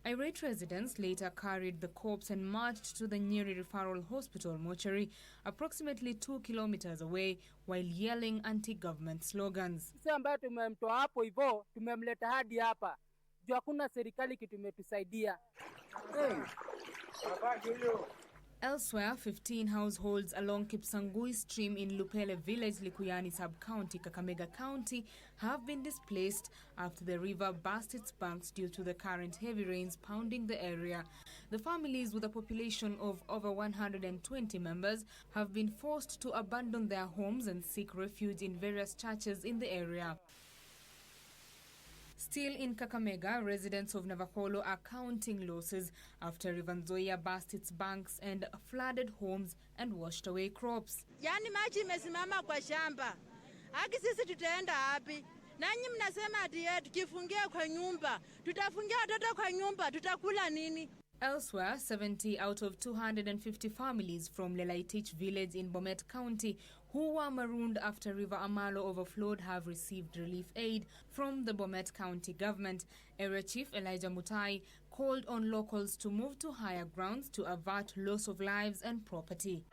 Irate residents later carried the corpse and marched to the Nyeri Referral Hospital mortuary, approximately 2 kilometers away, while yelling anti-government slogans. Sisi ambaye tumemtoa hapo hivyo, tumemleta hadi hapa. Juu hakuna serikali kitu imetusaidia. Elsewhere, 15 households along Kipsangui stream in Lupele village, Likuyani sub-county, Kakamega County, have been displaced after the river burst its banks due to the current heavy rains pounding the area. The families, with a population of over 120 members, have been forced to abandon their homes and seek refuge in various churches in the area. Still in Kakamega, residents of Navakholo are counting losses after River Nzoia burst its banks and flooded homes and washed away crops. Yani maji imesimama kwa shamba. Haki sisi tutaenda wapi? Nanyi mnasema ati tukifungia kwa nyumba, tutafungia watoto kwa nyumba, tutakula nini? Elsewhere, 70 out of 250 families from Lelaitich village in Bomet County who were marooned after River Amalo overflowed have received relief aid from the Bomet County government. Area Chief Elijah Mutai called on locals to move to higher grounds to avert loss of lives and property.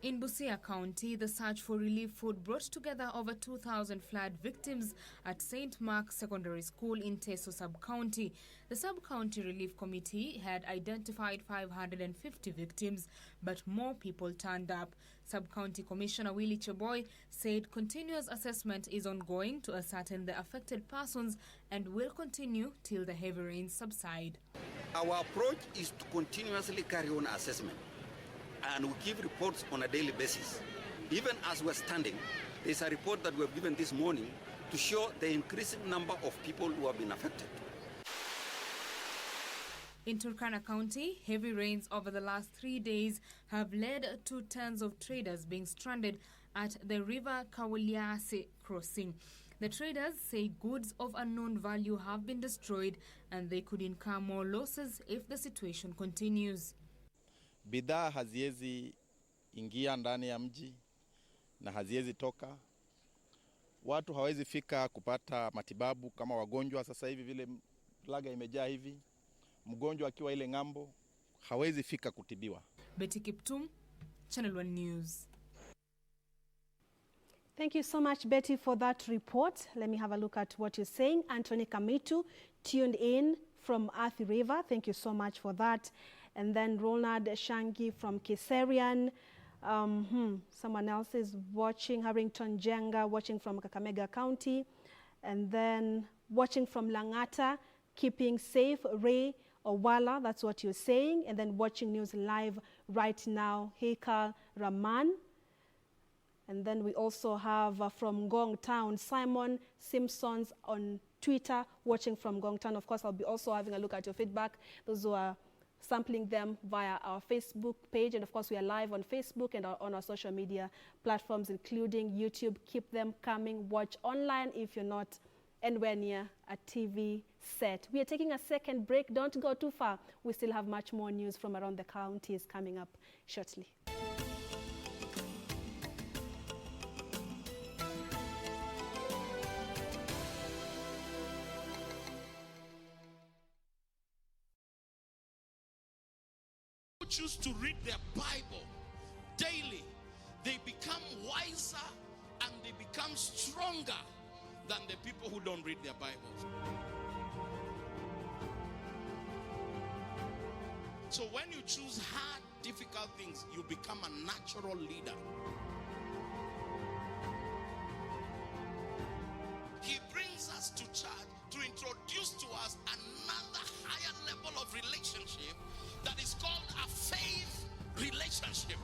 In Busia County, the search for relief food brought together over 2,000 flood victims at St. Mark Secondary School in Teso Sub-County. The Sub-County Relief Committee had identified 550 victims, but more people turned up. Sub-County Commissioner Willie Cheboy said continuous assessment is ongoing to ascertain the affected persons and will continue till the heavy rains subside. Our approach is to continuously carry on assessment, and we give reports on a daily basis. Even as we're standing, there's a report that we have given this morning to show the increasing number of people who have been affected. In Turkana County, heavy rains over the last 3 days have led to tens of traders being stranded at the River Kawaliase crossing. The traders say goods of unknown value have been destroyed and they could incur more losses if the situation continues. Bidhaa haziwezi ingia ndani ya mji na haziwezi toka. Watu hawezi fika kupata matibabu kama wagonjwa. Sasa hivi vile laga imejaa hivi, mgonjwa akiwa ile ngambo hawezi fika kutibiwa. Betty Kiptum, Channel 1 News. Thank you so much, Betty, for that report. Let me have a look at what you're saying. Anthony Kamitu tuned in from Athi River. Thank you so much for that. And then Ronald Shangi from Kiserian. Someone else is watching. Harrington Jenga watching from Kakamega County. And then watching from Langata, keeping safe, Ray Owala, that's what you're saying. And then watching news live right now, Hekal Raman. And then we also have from Ngong Town, Simon Simpsons on Twitter, watching from Gongtan. Of course, I'll be also having a look at your feedback, those who are sampling them via our Facebook page. And of course, we are live on Facebook and on our social media platforms, including YouTube. Keep them coming. Watch online if you're not anywhere near a TV set. We are taking a second break. Don't go too far. We still have much more news from around the counties coming up shortly. Choose to read their Bible daily, they become wiser and they become stronger than the people who don't read their Bibles. So when you choose hard, difficult things, you become a natural leader. He brings us to church to introduce to us another higher level of relationship that is called a faith relationship.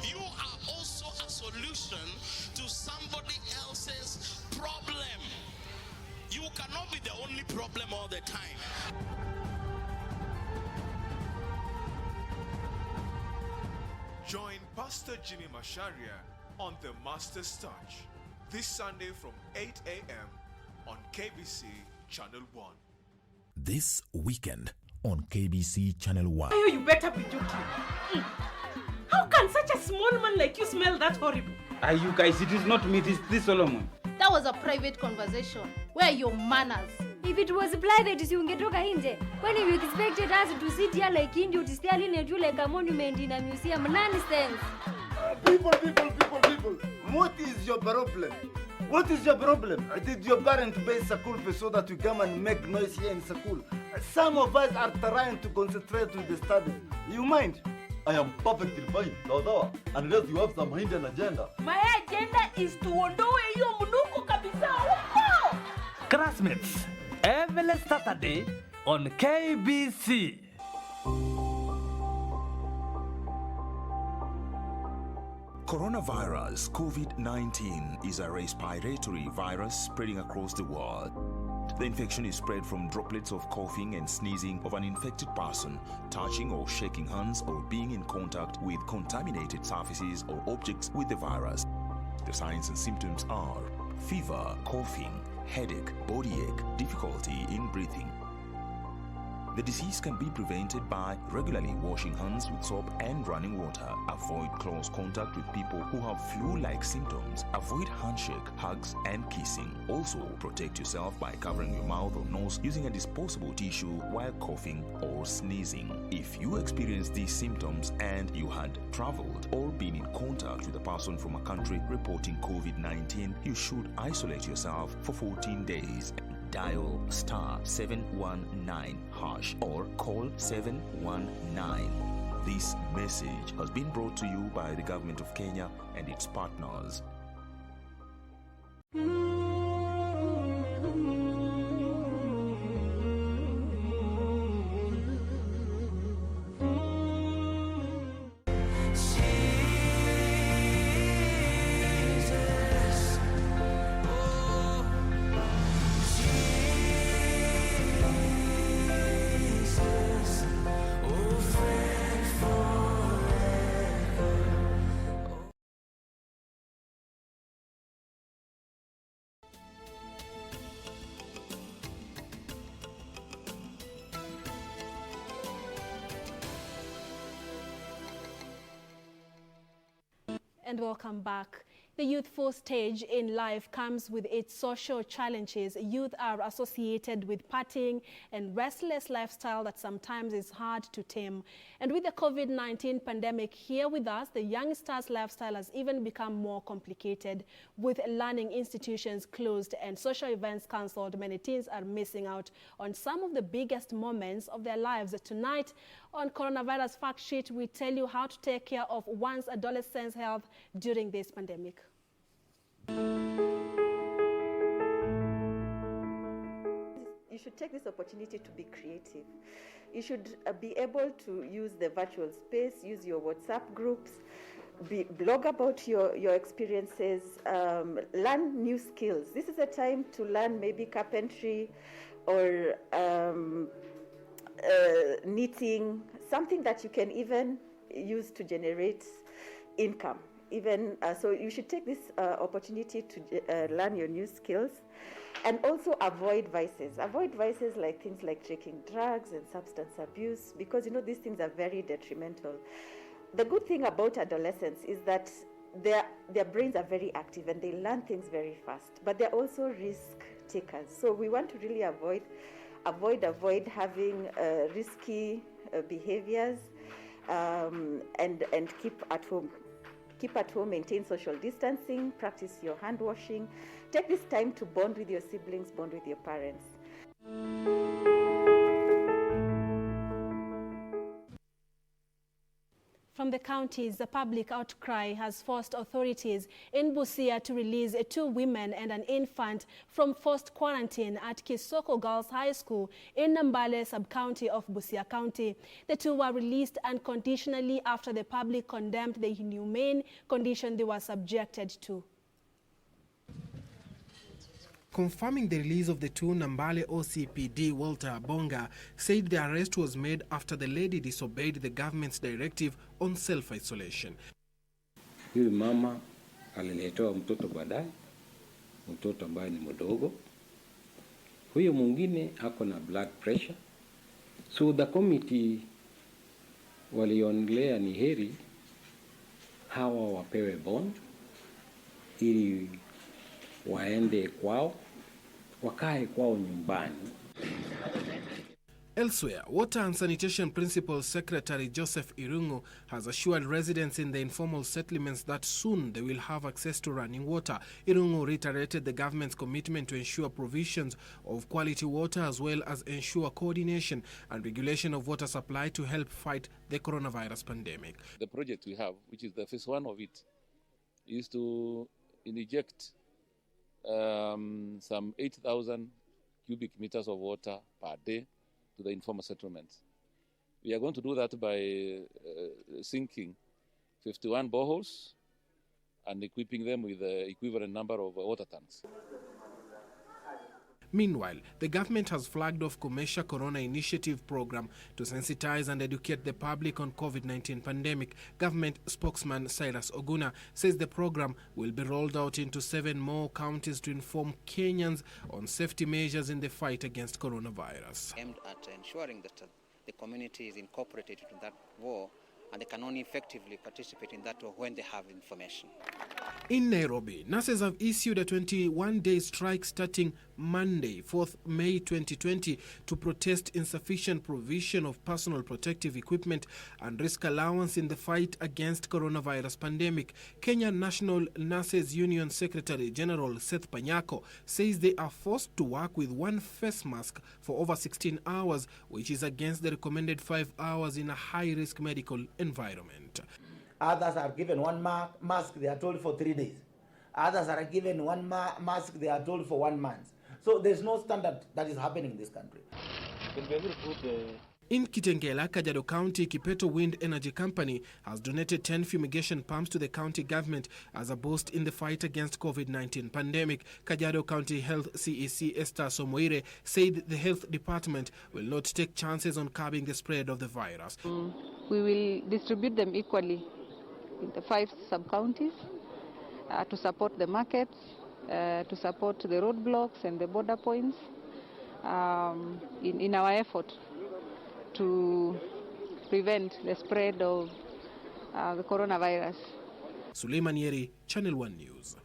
You are also a solution to somebody else's problem. You cannot be the only problem all the time. Join Pastor Jimmy Masharia on the Master's Touch this Sunday from 8 a.m. on KBC Channel 1. This weekend on KBC Channel 1. You better be joking. How can such a small man like you smell that horrible? You guys, it is not me, this Solomon. That was a private conversation. Where are your manners? If it was private, you ungetoka nje. When you expected us to sit here like India to stare in you like a monument in a museum? Nonsense. People. What is your problem? What is your problem? Did your parents pay school fee so that you come and make noise here in school? Some of us are trying to concentrate with the studies. You mind? I am perfectly fine, Dawa, unless you have some hidden agenda. My agenda is to ondoe hiyo mnuko kabisa huko. Classmates, every Saturday on KBC. Coronavirus COVID-19 is a respiratory virus spreading across the world. The infection is spread from droplets of coughing and sneezing of an infected person, touching or shaking hands or being in contact with contaminated surfaces or objects with the virus. The signs and symptoms are fever, coughing, headache, body ache, difficulty in breathing. The disease can be prevented by regularly washing hands with soap and running water. Avoid close contact with people who have flu-like symptoms. Avoid handshake, hugs, and kissing. Also, protect yourself by covering your mouth or nose using a disposable tissue while coughing or sneezing. If you experience these symptoms and you had traveled or been in contact with a person from a country reporting COVID-19, you should isolate yourself for 14 days. Dial *719# or call 719. This message has been brought to you by the Government of Kenya and its partners. And welcome back. The youthful stage in life comes with its social challenges. Youth are associated with partying and restless lifestyle that sometimes is hard to tame. And with the COVID-19 pandemic here with us, the youngsters' lifestyle has even become more complicated. With learning institutions closed and social events cancelled, many teens are missing out on some of the biggest moments of their lives. Tonight on Coronavirus Fact Sheet, we tell you how to take care of one's adolescent's health during this pandemic. You should take this opportunity to be creative. You should be able to use the virtual space, use your WhatsApp groups, blog about your experiences, learn new skills. This is a time to learn maybe carpentry or knitting, something that you can even use to generate income. Even so, you should take this opportunity to learn your new skills, and also avoid vices. Avoid vices like things like taking drugs and substance abuse, because these things are very detrimental. The good thing about adolescents is that their brains are very active and they learn things very fast, but they're also risk takers. So we want to really avoid having risky behaviors, and keep at home. Keep at home, maintain social distancing, practice your hand washing. Take this time to bond with your siblings, bond with your parents. From the counties, the public outcry has forced authorities in Busia to release 2 women and an infant from forced quarantine at Kisoko Girls High School in Nambale sub-county of Busia County. The 2 were released unconditionally after the public condemned the inhumane condition they were subjected to. Confirming the release of the 2, Nambale OCPD Walter Bonga said the arrest was made after the lady disobeyed the government's directive on self-isolation. Huyu mama aliletewa mtoto baadaye, mtoto ambaye ni mdogo. Huyo mwingine ako na blood pressure. So the committee walionelea ni heri hawa wapewe bond ili waende kwao, wakae kwao nyumbani. Elsewhere, Water and Sanitation Principal Secretary Joseph Irungu has assured residents in the informal settlements that soon they will have access to running water. Irungu reiterated the government's commitment to ensure provisions of quality water as well as ensure coordination and regulation of water supply to help fight the coronavirus pandemic. The project we have, which is the phase 1 of it, is to inject some 8,000 cubic meters of water per day to the informal settlements. We are going to do that by sinking 51 boreholes and equipping them with the equivalent number of water tanks. Meanwhile, the government has flagged off Kumesha Corona Initiative program to sensitize and educate the public on COVID-19 pandemic. Government spokesman Cyrus Oguna says the program will be rolled out into 7 more counties to inform Kenyans on safety measures in the fight against coronavirus. Aimed at ensuring that the community is incorporated into that war, and they can only effectively participate in that war when they have information. In Nairobi, nurses have issued a 21-day strike starting Monday, 4th May 2020, to protest insufficient provision of personal protective equipment and risk allowance in the fight against coronavirus pandemic. Kenya National Nurses Union Secretary General Seth Panyako says they are forced to work with 1 face mask for over 16 hours, which is against the recommended 5 hours in a high-risk medical environment. Others are given 1 mask, they are told for 3 days. Others are given 1 mask, they are told for 1 month. So there's no standard that is happening in this country. In Kitengela, Kajiado County, Kipeto Wind Energy Company has donated 10 fumigation pumps to the county government as a boost in the fight against COVID-19 pandemic. Kajiado County Health CEC Esther Somoire said the health department will not take chances on curbing the spread of the virus. We will distribute them equally in the 5 sub-counties to support the markets, to support the roadblocks and the border points in our effort to prevent the spread of the coronavirus. Suleiman Yeri, Channel 1 News.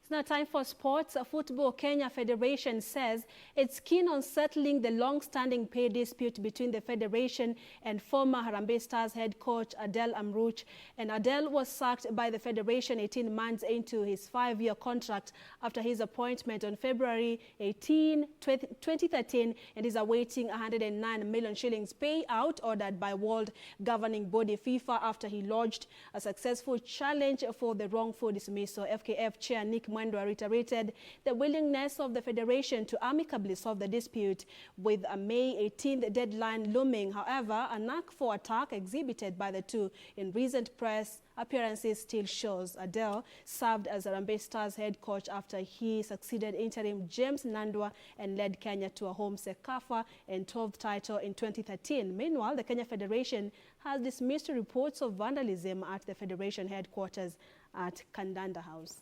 It's now time for sports. Football Kenya Federation says it's keen on settling the long-standing pay dispute between the federation and former Harambee Stars head coach Adel Amrouche. And Adel was sacked by the federation 18 months into his 5-year contract after his appointment on February 18, 2013, and is awaiting 109 million shillings payout ordered by World Governing Body FIFA after he lodged a successful challenge for the wrongful dismissal. FKF Chair Nick Mwendwa reiterated the willingness of the federation to amicably solve the dispute with a May 18th deadline looming. However, a knack for attack exhibited by the two in recent press appearances still shows. Adel served as Harambee Stars head coach after he succeeded interim James Nandwa and led Kenya to a home Sekafa and 12th title in 2013. Meanwhile, the Kenya Federation has dismissed reports of vandalism at the federation headquarters at Kandanda House.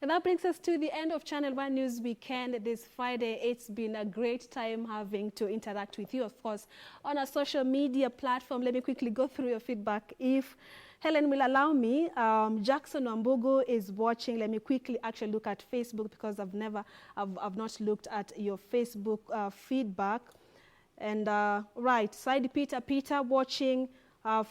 And that brings us to the end of Channel 1 News Weekend this Friday. It's been a great time having to interact with you, of course, on our social media platform. Let me quickly go through your feedback. If Helen will allow me, Jackson Wambugu is watching. Let me quickly actually look at Facebook because I've not looked at your Facebook feedback. And right, Side Peter watching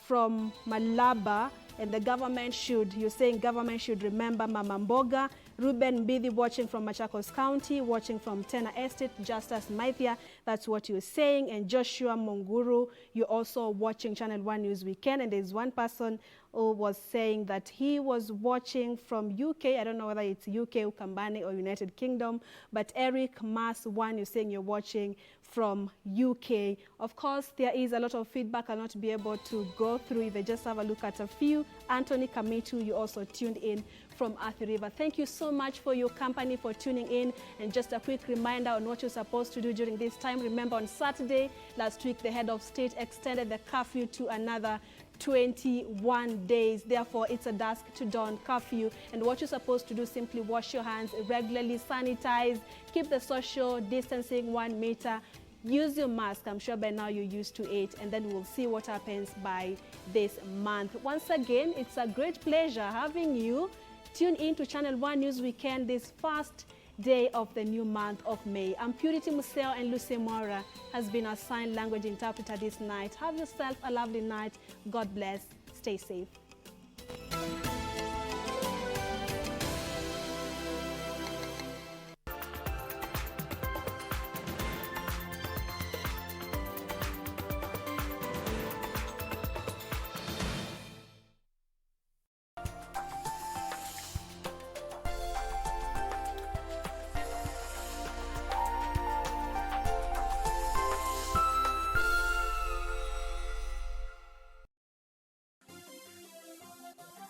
from Malaba. And the government should, you're saying government should remember Mama Mboga. Ruben Mbidi watching from Machakos County, watching from Tena Estate, Justus Maithia, that's what you're saying. And Joshua Monguru, you're also watching Channel 1 News Weekend. And there's one person who was saying that he was watching from UK. I don't know whether it's UK, Ukambani, or United Kingdom. But Eric Mas One, you're saying you're watching from UK. Of course, there is a lot of feedback I'll not be able to go through if I just have a look at a few. Anthony Kamitu, you also tuned in from Athi River. Thank you so much for your company, for tuning in. And just a quick reminder on what you're supposed to do during this time. Remember, on Saturday last week, the head of state extended the curfew to another 21 days. Therefore, it's a dusk to dawn curfew. And what you're supposed to do, simply wash your hands regularly, sanitize, keep the social distancing 1 meter, use your mask. I'm sure by now you're used to it. And then we'll see what happens by this month. Once again, it's a great pleasure having you tune in to Channel 1 News Weekend this first day of the new month of May. I'm Purity Museo, and Lucy Mora has been our sign language interpreter this night. Have yourself a lovely night. God bless. Stay safe.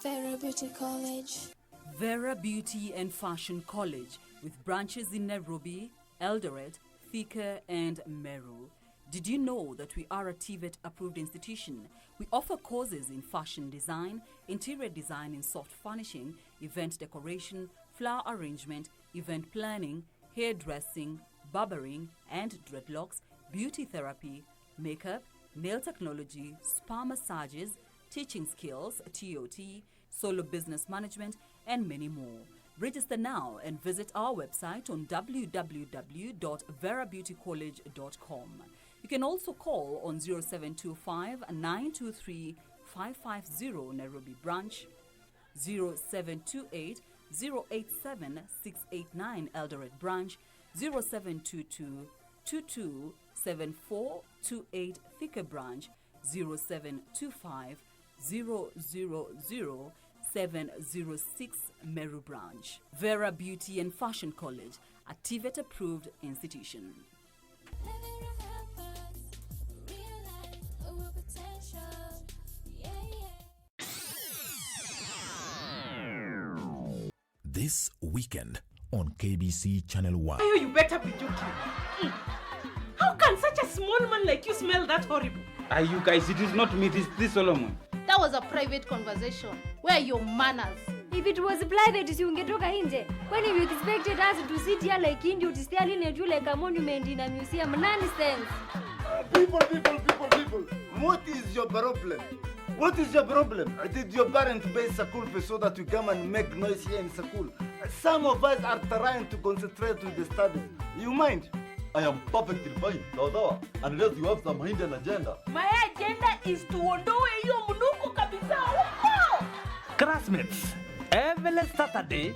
Vera Beauty College. Vera Beauty and Fashion College, with branches in Nairobi, Eldoret, Thika, and Meru. Did you know that we are a TVET approved institution? We offer courses in fashion design, interior design in soft furnishing, event decoration, flower arrangement, event planning, hairdressing, barbering and dreadlocks, beauty therapy, makeup, nail technology, spa massages, teaching skills, TOT, solo business management, and many more. Register now and visit our website on www.verabeautycollege.com. You can also call on 0725 923 550 Nairobi branch, 0728 087 689 Eldoret branch, 0722 22 7428 Thika branch, 0725 000-706 Meru branch. Vera Beauty and Fashion College, a TVET approved institution. This weekend on KBC Channel 1. You better be joking. How can such a small man like you smell that horrible? You guys, it is not me, this Solomon. That was a private conversation. Where are your manners? If it was private, si ungetoka nje. When you expected us to sit here like India to stay like a monument in a museum? Nonsense. People. What is your problem? What is your problem? Did your parents pay school fee so that you come and make noise here in school? Some of us are trying to concentrate with the studies. You mind? I am perfectly fine, Dada, unless you have some hidden agenda. My agenda is to ondoe hiyo mnuko kabisa huko. Classmates, every Saturday